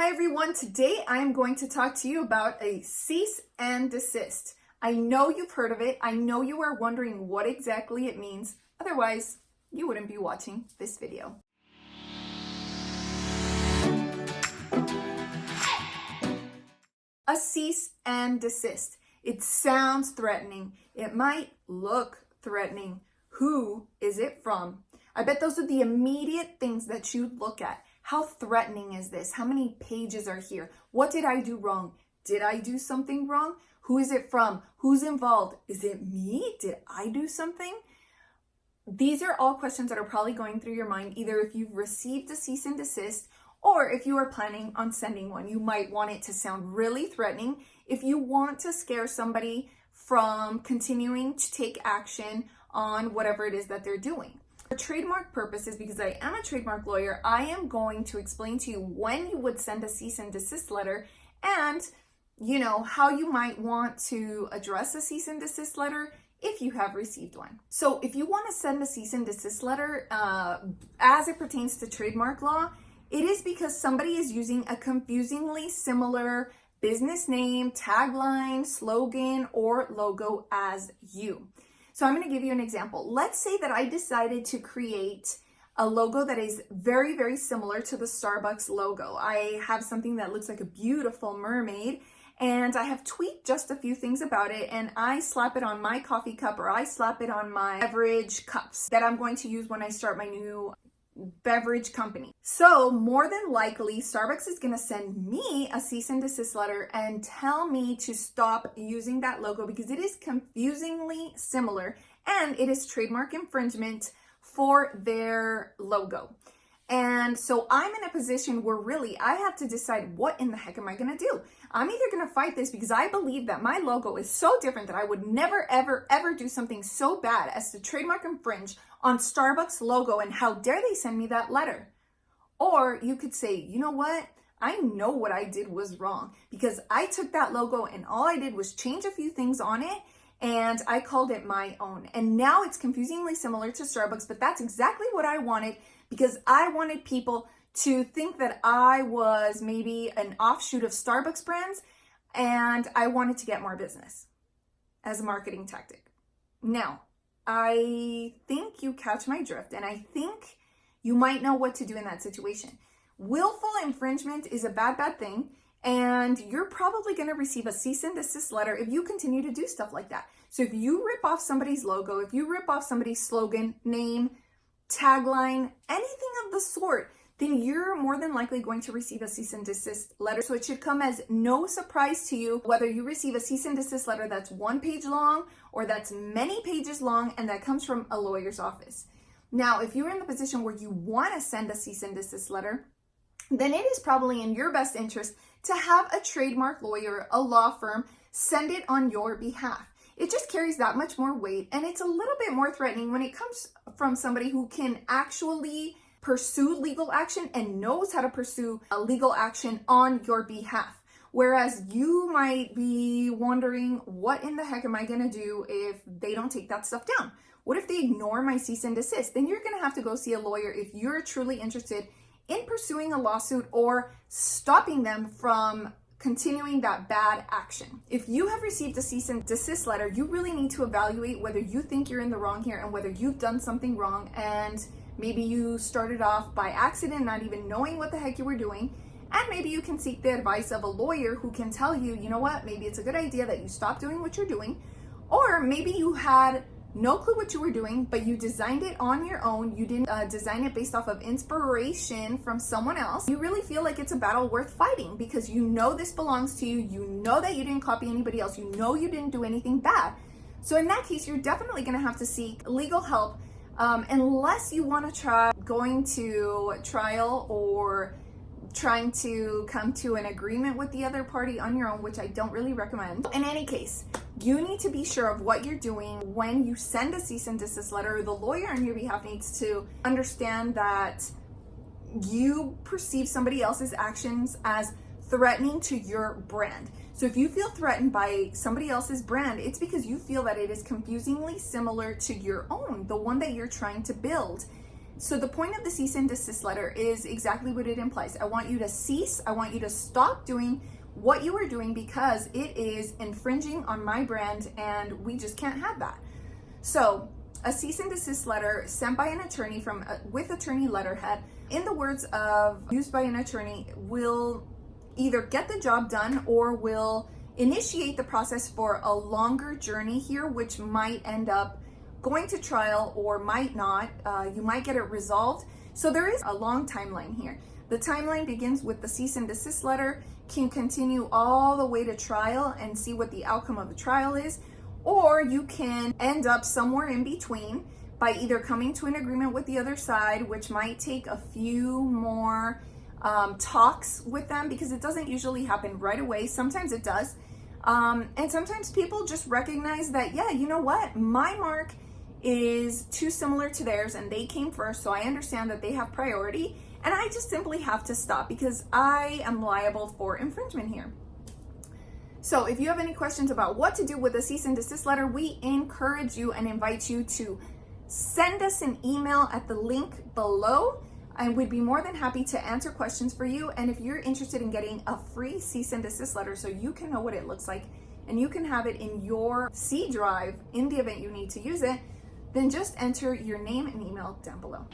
Hi everyone, today I am going to talk to you about a cease and desist. I know you've heard of it. I know you are wondering what exactly it means. Otherwise, you wouldn't be watching this video. A cease and desist. It sounds threatening. It might look threatening. Who is it from? I bet those are the immediate things that you look at. How threatening is this? How many pages are here? What did I do wrong? Did I do something wrong? Who is it from? Who's involved? Is it me? Did I do something? These are all questions that are probably going through your mind, either if you've received a cease and desist or if you are planning on sending one. You might want it to sound really threatening. If you want to scare somebody from continuing to take action on whatever it is that they're doing. For trademark purposes, because I am a trademark lawyer, I am going to explain to you when you would send a cease and desist letter and, how you might want to address a cease and desist letter if you have received one. So if you want to send a cease and desist letter as it pertains to trademark law, it is because somebody is using a confusingly similar business name, tagline, slogan, or logo as you. So I'm going to give you an example. Let's say that I decided to create a logo that is very, very similar to the Starbucks logo. I have something that looks like a beautiful mermaid, and I have tweaked just a few things about it, and I slap it on my coffee cup, or I slap it on my beverage cups that I'm going to use when I start my new beverage company. So more than likely, Starbucks is going to send me a cease and desist letter and tell me to stop using that logo because it is confusingly similar and it is trademark infringement for their logo. And so I'm in a position where really I have to decide what in the heck am I going to do? I'm either going to fight this because I believe that my logo is so different that I would never, ever, ever do something so bad as to trademark infringe on Starbucks logo, and how dare they send me that letter? Or you could say, you know what? I know what I did was wrong because I took that logo and all I did was change a few things on it and I called it my own. And now it's confusingly similar to Starbucks, but that's exactly what I wanted because I wanted people to think that I was maybe an offshoot of Starbucks brands and I wanted to get more business as a marketing tactic. Now, I think you catch my drift, and I think you might know what to do in that situation. Willful infringement is a bad thing, and you're probably going to receive a cease and desist letter if you continue to do stuff like that. So if you rip off somebody's logo, if you rip off somebody's slogan, name, tagline, anything of the sort, then you're more than likely going to receive a cease and desist letter. So it should come as no surprise to you whether you receive a cease and desist letter that's 1 page long or that's many pages long and that comes from a lawyer's office. Now, if you're in the position where you want to send a cease and desist letter, then it is probably in your best interest to have a trademark lawyer, a law firm, send it on your behalf. It just carries that much more weight, and it's a little bit more threatening when it comes from somebody who can actually pursue legal action and knows how to pursue a legal action on your behalf. Whereas you might be wondering, what in the heck am I going to do if they don't take that stuff down? What if they ignore my cease and desist? Then you're going to have to go see a lawyer if you're truly interested in pursuing a lawsuit or stopping them from continuing that bad action. If you have received a cease and desist letter, you really need to evaluate whether you think you're in the wrong here and whether you've done something wrong, and maybe you started off by accident, not even knowing what the heck you were doing. And maybe you can seek the advice of a lawyer who can tell you, you know what, maybe it's a good idea that you stop doing what you're doing. Or maybe you had no clue what you were doing, but you designed it on your own. You didn't design it based off of inspiration from someone else. You really feel like it's a battle worth fighting because you know this belongs to you. You know that you didn't copy anybody else. You know you didn't do anything bad. So in that case, you're definitely going to have to seek legal help unless you want to try going to trial or trying to come to an agreement with the other party on your own, which I don't really recommend. In any case, you need to be sure of what you're doing when you send a cease and desist letter. The lawyer on your behalf needs to understand that you perceive somebody else's actions as threatening to your brand. So if you feel threatened by somebody else's brand, it's because you feel that it is confusingly similar to your own, the one that you're trying to build. So the point of the cease and desist letter is exactly what it implies. I want you to cease. I want you to stop doing what you are doing because it is infringing on my brand and we just can't have that. So a cease and desist letter sent by an attorney with attorney letterhead, in the words of used by an attorney, will either get the job done or will initiate the process for a longer journey here, which might end up going to trial or might not. You might get it resolved. So there is a long timeline here. The timeline begins with the cease and desist letter, can continue all the way to trial and see what the outcome of the trial is, or you can end up somewhere in between by either coming to an agreement with the other side, which might take a few more talks with them because it doesn't usually happen right away. Sometimes it does. And sometimes people just recognize that, yeah, you know what? My mark is too similar to theirs and they came first, so I understand that they have priority and I just simply have to stop because I am liable for infringement here. So if you have any questions about what to do with a cease and desist letter, we encourage you and invite you to send us an email at the link below, and we'd be more than happy to answer questions for you. And if you're interested in getting a free cease and desist letter so you can know what it looks like and you can have it in your C drive in the event you need to use it, then just enter your name and email down below.